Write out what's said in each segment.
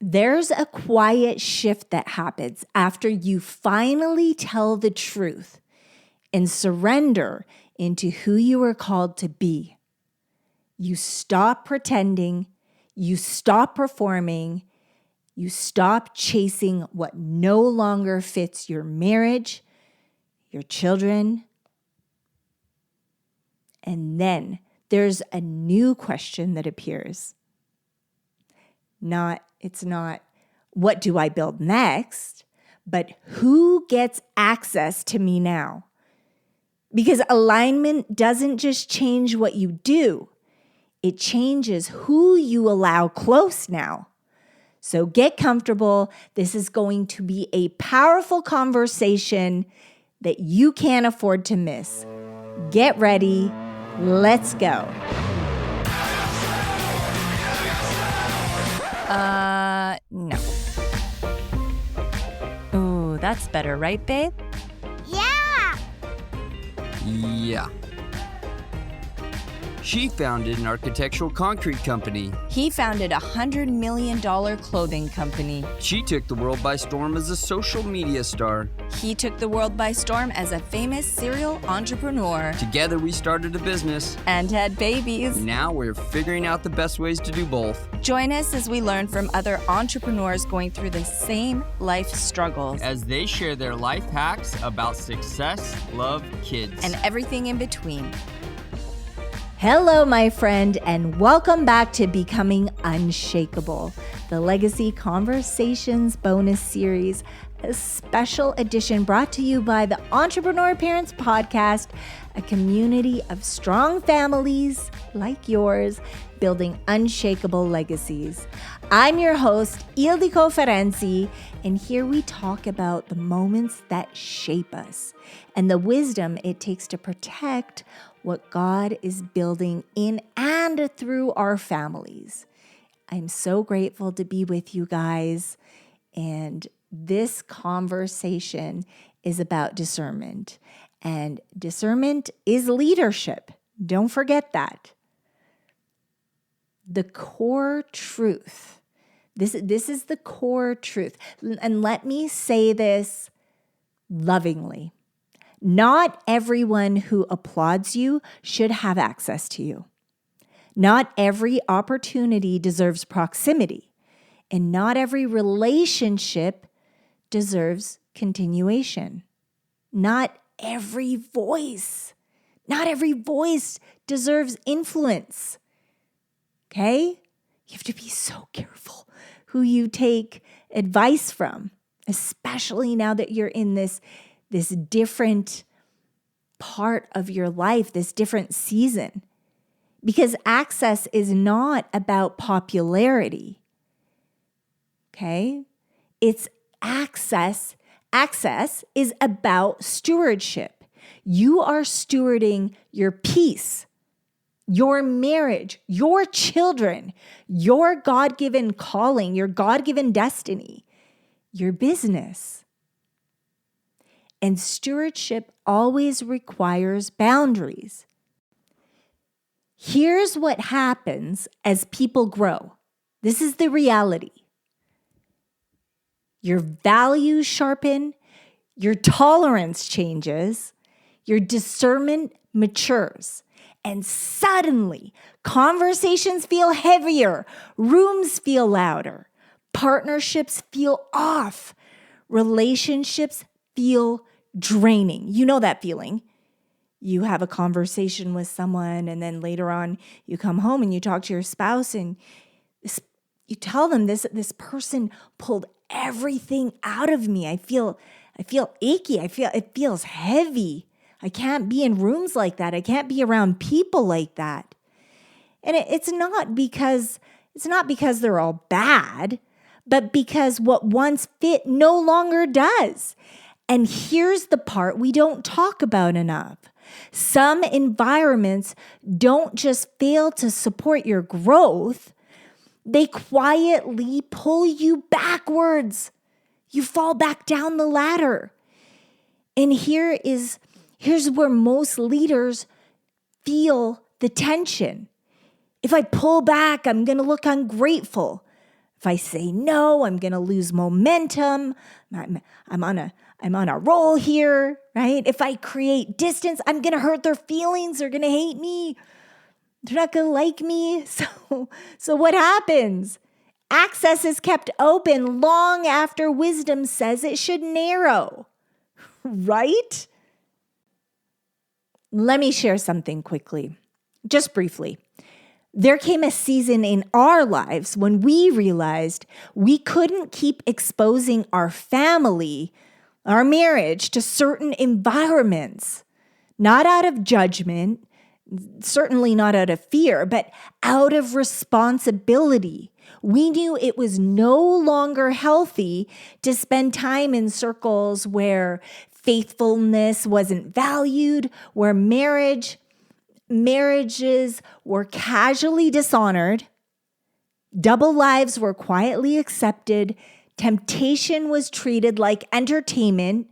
There's a quiet shift that happens after you finally tell the truth and surrender into who you are called to be. You stop pretending, you stop performing, you stop chasing what no longer fits your marriage, your children. And then there's a new question that appears. It's not, what do I build next? But who gets access to me now? Because alignment doesn't just change what you do. It changes who you allow close now. So get comfortable. This is going to be a powerful conversation that you can't afford to miss. Get ready. Let's go. No. Ooh, that's better, right, babe? Yeah. She founded an architectural concrete company. He founded a $100 million clothing company. She took the world by storm as a social media star. He took the world by storm as a famous serial entrepreneur. Together we started a business. And had babies. Now we're figuring out the best ways to do both. Join us as we learn from other entrepreneurs going through the same life struggles. As they share their life hacks about success, love, kids, and everything in between. Hello, my friend, and welcome back to Becoming Unshakable, the Legacy Conversations bonus series, a special edition brought to you by the Entrepreneur Parents Podcast, a community of strong families like yours building unshakable legacies. I'm your host, Ildiko Ferenczi, and here we talk about the moments that shape us and the wisdom it takes to protect what God is building in and through our families. I'm so grateful to be with you guys, and this conversation is about discernment, and discernment is leadership. Don't forget that. The core truth. This is the core truth. And let me say this lovingly. Not everyone who applauds you should have access to you. Not every opportunity deserves proximity. And not every relationship deserves continuation. Not every voice deserves influence. Okay? You have to be so careful who you take advice from, especially now that you're in this different part of your life, this different season. Because access is not about popularity. Okay? It's access. Access is about stewardship. You are stewarding your peace, your marriage, your children, your God-given calling, your God-given destiny, your business. And stewardship always requires boundaries. Here's what happens as people grow. This is the reality. Your values sharpen, your tolerance changes, your discernment matures, and suddenly conversations feel heavier, rooms feel louder, partnerships feel off, relationships feel draining. You know that feeling. You have a conversation with someone, and then later on you come home and you talk to your spouse and you tell them this person pulled everything out of me. I feel achy. It feels heavy. I can't be in rooms like that. I can't be around people like that. And it's not because they're all bad, but because what once fit no longer does. And here's the part we don't talk about enough. Some environments don't just fail to support your growth, they quietly pull you backwards. You fall back down the ladder. And here's where most leaders feel the tension. If I pull back, I'm going to look ungrateful. If I say no, I'm going to lose momentum. I'm on a roll here, right? If I create distance, I'm going to hurt their feelings. They're going to hate me. They're not going to like me. So what happens? Access is kept open long after wisdom says it should narrow, right? Let me share something quickly, just briefly. There came a season in our lives when we realized we couldn't keep exposing our family, our marriage to certain environments, not out of judgment, certainly not out of fear, but out of responsibility. We knew it was no longer healthy to spend time in circles where faithfulness wasn't valued, where marriages were casually dishonored, double lives were quietly accepted, temptation was treated like entertainment,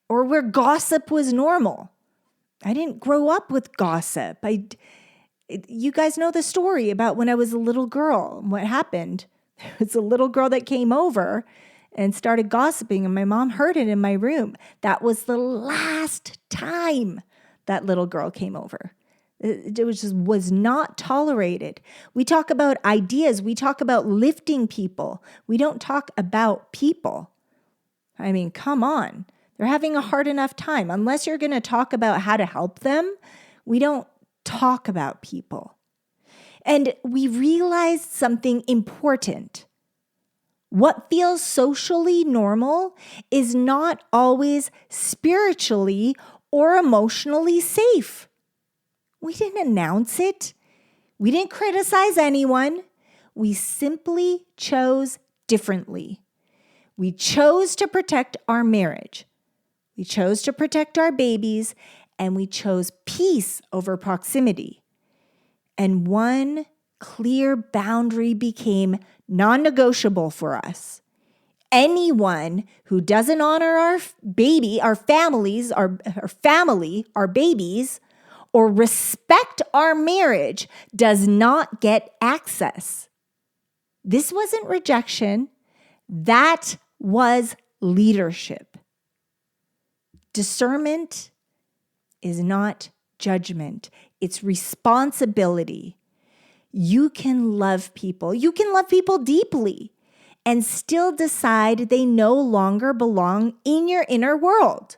or where gossip was normal. I didn't grow up with gossip. You guys know the story about when I was a little girl. What happened? There was a little girl that came over and started gossiping, and my mom heard it in my room. That was the last time that little girl came over. It was not tolerated. We talk about ideas. We talk about lifting people. We don't talk about people. I mean, come on. They're having a hard enough time. Unless you're going to talk about how to help them, we don't talk about people. And we realized something important. What feels socially normal is not always spiritually or emotionally safe. We didn't announce it. We didn't criticize anyone. We simply chose differently. We chose to protect our marriage. We chose to protect our babies, and we chose peace over proximity. And one clear boundary became non-negotiable for us. Anyone who doesn't honor our baby, our families, our family, our babies, or respect our marriage does not get access. This wasn't rejection. That was leadership. Discernment is not judgment. It's responsibility. You can love people. You can love people deeply and still decide they no longer belong in your inner world.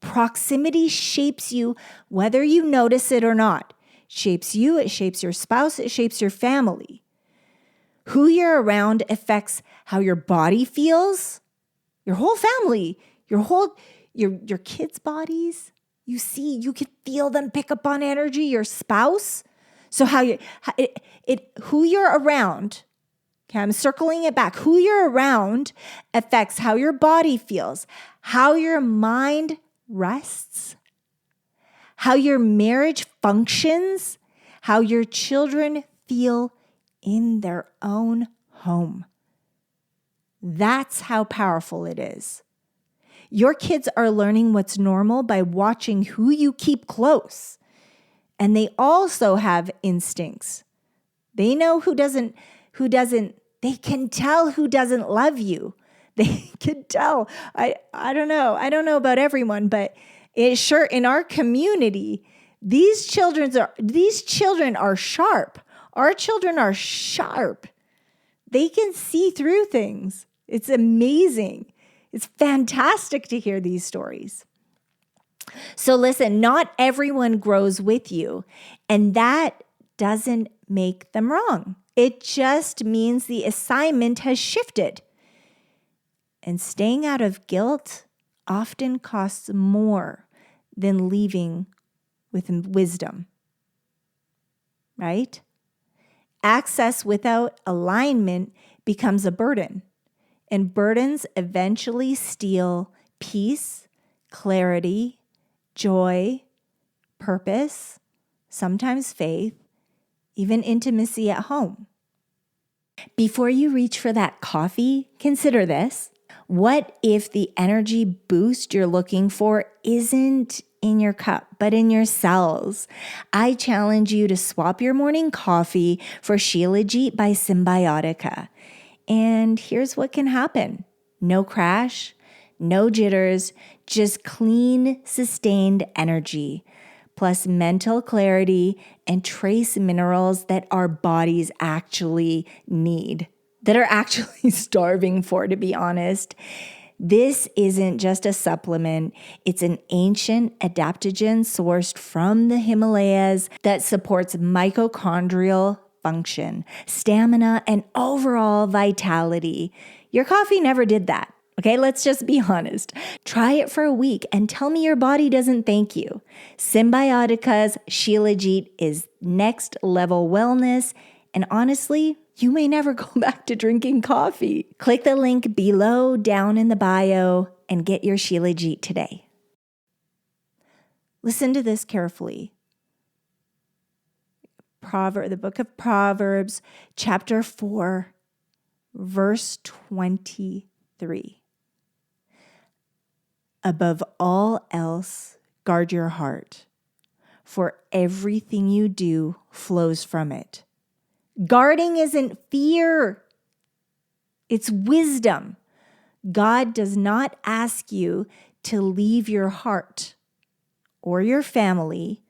Proximity shapes you whether you notice it or not. Shapes you, it shapes your spouse, it shapes your family. Who you're around affects how your body feels, your whole family, your kids' bodies. You can feel them pick up on energy, your spouse. So who you're around, okay, I'm circling it back. Who you're around affects how your body feels, how your mind rests, how your marriage functions, how your children feel in their own home. That's how powerful it is. Your kids are learning what's normal by watching who you keep close. And they also have instincts. They know who doesn't, they can tell who doesn't love you. They can tell. I don't know about everyone, but in our community, these children are sharp. Our children are sharp. They can see through things. It's amazing. It's fantastic to hear these stories. So listen, not everyone grows with you, and that doesn't make them wrong. It just means the assignment has shifted. And staying out of guilt often costs more than leaving with wisdom, right? Access without alignment becomes a burden, and burdens eventually steal peace, clarity, joy, purpose, sometimes faith, even intimacy at home. Before you reach for that coffee, consider this. What if the energy boost you're looking for isn't in your cup, but in your cells? I challenge you to swap your morning coffee for Shilajit by Symbiotica. And here's what can happen. No crash, no jitters, just clean, sustained energy, plus mental clarity and trace minerals that our bodies actually need, that are actually starving for, to be honest. This isn't just a supplement. It's an ancient adaptogen sourced from the Himalayas that supports mitochondrial function, stamina, and overall vitality. Your coffee never did that. Okay, let's just be honest. Try it for a week and tell me your body doesn't thank you. Symbiotica's Shilajit is next level wellness, and honestly, you may never go back to drinking coffee. Click the link below down in the bio and get your Shilajit today. Listen to this carefully. The book of Proverbs, chapter 4, verse 23. Above all else, guard your heart, for everything you do flows from it. Guarding isn't fear, it's wisdom. God does not ask you to leave your heart or your family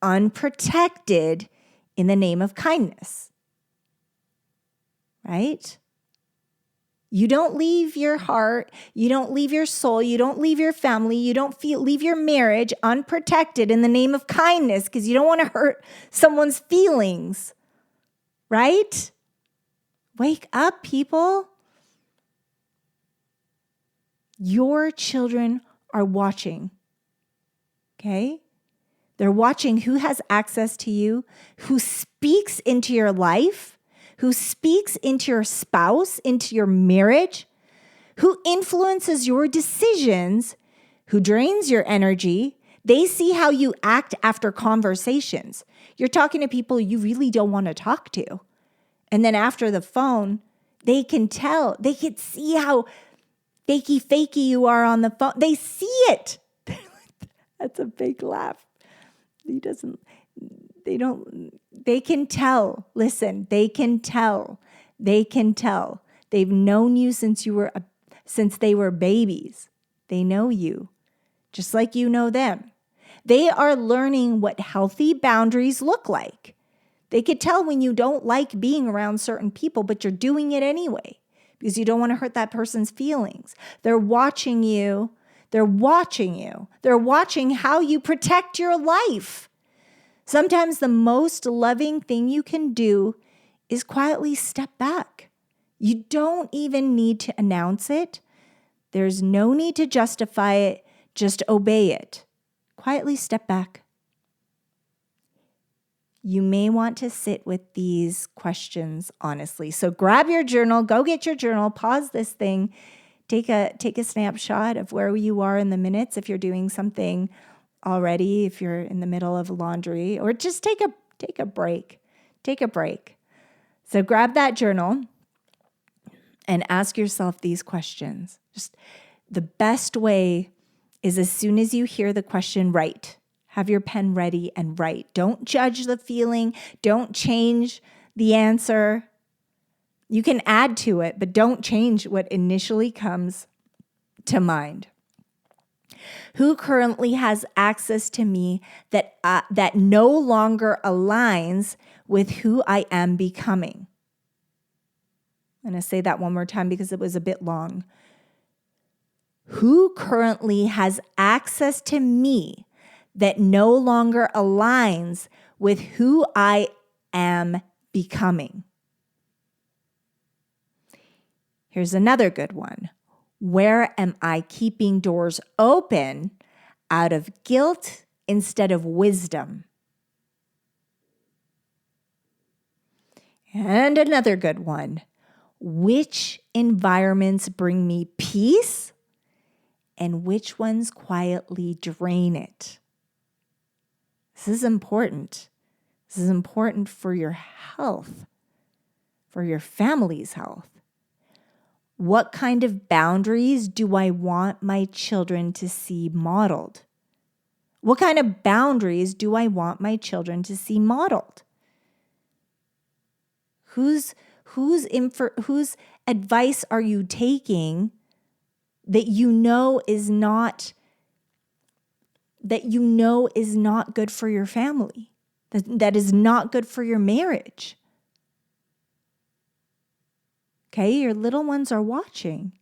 unprotected in the name of kindness, right? You don't leave your heart, you don't leave your soul, you don't leave your family, you don't leave your marriage unprotected in the name of kindness because you don't want to hurt someone's feelings, right? Wake up, people. Your children are watching, okay? They're watching who has access to you, who speaks into your life, who speaks into your spouse, into your marriage, who influences your decisions, who drains your energy. They see how you act after conversations. You're talking to people you really don't want to talk to. And then after the phone, they can tell, they can see how fakey you are on the phone. They see it. That's a big laugh. They can tell. Listen, they can tell. They can tell. They've known you since they were babies. They know you, just like you know them. They are learning what healthy boundaries look like. They could tell when you don't like being around certain people, but you're doing it anyway because you don't want to hurt that person's feelings. They're watching you. They're watching you. They're watching how you protect your life. Sometimes the most loving thing you can do is quietly step back. You don't even need to announce it. There's no need to justify it. Just obey it. Quietly step back. You may want to sit with these questions honestly. So grab your journal, go get your journal, pause this thing, take a snapshot of where you are in the minutes if you're doing something already, if you're in the middle of laundry, or just take a break. Take a break. So grab that journal and ask yourself these questions. Just the best way is as soon as you hear the question, write. Have your pen ready and write. Don't judge the feeling. Don't change the answer. You can add to it, but don't change what initially comes to mind. Who currently has access to me that no longer aligns with who I am becoming? I'm going to say that one more time because it was a bit long. Who currently has access to me that no longer aligns with who I am becoming? Here's another good one. Where am I keeping doors open out of guilt instead of wisdom? And another good one. Which environments bring me peace and which ones quietly drain it? This is important. This is important for your health, for your family's health. What kind of boundaries do I want my children to see modeled? What kind of boundaries do I want my children to see modeled? Whose advice are you taking that you know is not good for your family, that is not good for your marriage? Okay, your little ones are watching.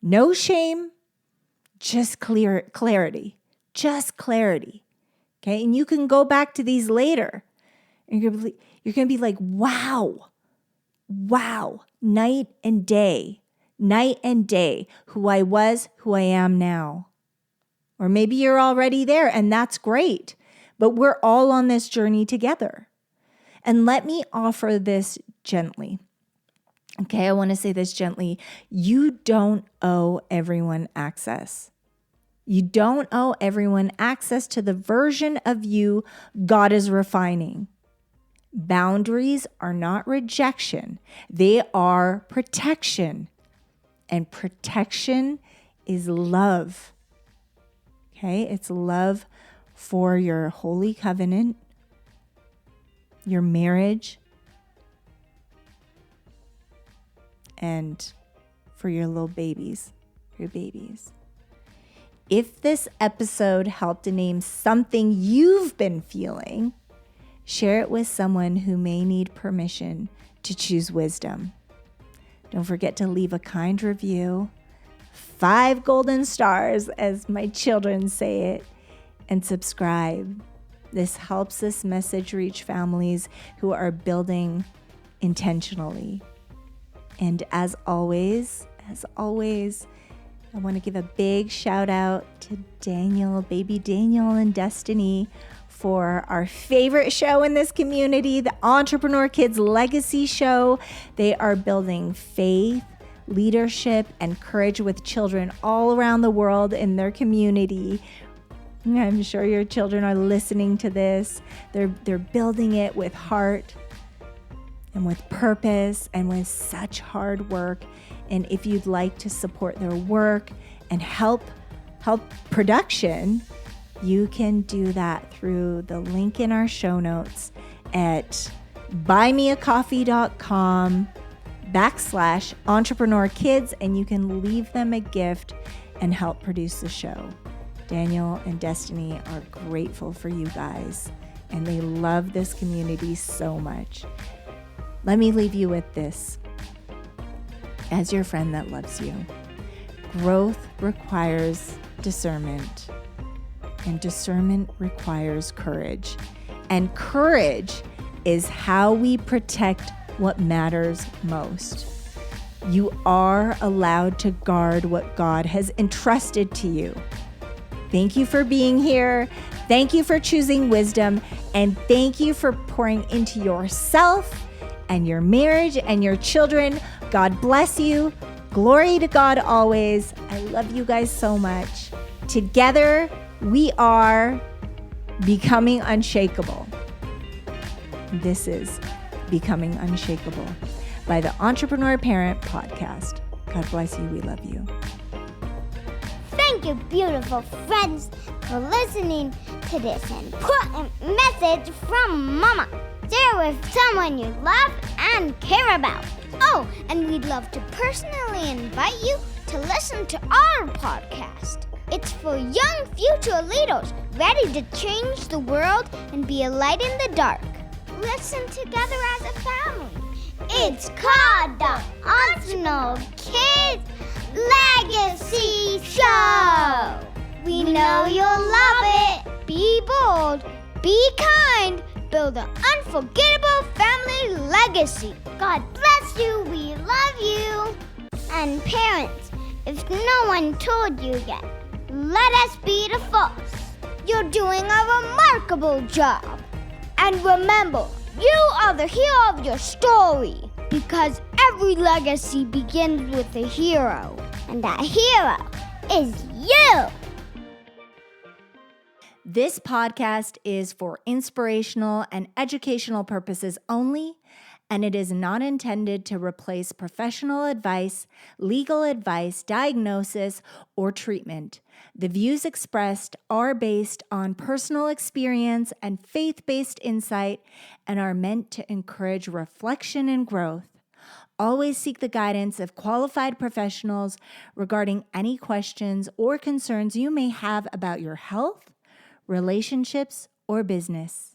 No shame, just clarity. Just clarity. Okay, and you can go back to these later. And you're going to be like, wow, night and day, who I was, who I am now. Or maybe you're already there, and that's great. But we're all on this journey together. And let me offer this gently. Okay, I want to say this gently. You don't owe everyone access. You don't owe everyone access to the version of you God is refining. Boundaries are not rejection. They are protection. And protection is love. Okay, it's love for your holy covenant, your marriage, and for your little babies, your babies. If this episode helped to name something you've been feeling, share it with someone who may need permission to choose wisdom. Don't forget to leave a kind review, 5 golden stars, as my children say it, and subscribe. This helps this message reach families who are building intentionally. And as always, I want to give a big shout out to Daniel, baby Daniel and Destiny, for our favorite show in this community, the Entrepreneur Kids Legacy Show. They are building faith, leadership, and courage with children all around the world in their community. I'm sure your children are listening to this. They're building it with heart and with purpose and with such hard work. And if you'd like to support their work and help production, you can do that through the link in our show notes at buymeacoffee.com/Entrepreneur Kids, and you can leave them a gift and help produce the show. Daniel and Destiny are grateful for you guys, and they love this community so much. Let me leave you with this. As your friend that loves you, growth requires discernment, and discernment requires courage. And courage is how we protect what matters most. You are allowed to guard what God has entrusted to you. Thank you for being here. Thank you for choosing wisdom. And thank you for pouring into yourself and your marriage and your children. God bless you. Glory to God always. I love you guys so much. Together, we are becoming unshakable. This is Becoming Unshakable by the Entrepreneur Parent Podcast. God bless you. We love you. Thank you, beautiful friends, for listening to this important message from Mama. Share with someone you love and care about. Oh, and we'd love to personally invite you to listen to our podcast. It's for young future leaders ready to change the world and be a light in the dark. Listen together as a family. It's called the Untitled Kids Legacy Show. We know you'll love it. Be bold, be kind, build an unforgettable family legacy. God bless you. We love you. And parents, if no one told you yet, let us be the first. You're doing a remarkable job. And remember, you are the hero of your story, because every legacy begins with a hero, and that hero is you. This podcast is for inspirational and educational purposes only, and it is not intended to replace professional advice, legal advice, diagnosis, or treatment. The views expressed are based on personal experience and faith-based insight and are meant to encourage reflection and growth. Always seek the guidance of qualified professionals regarding any questions or concerns you may have about your health, relationships, or business.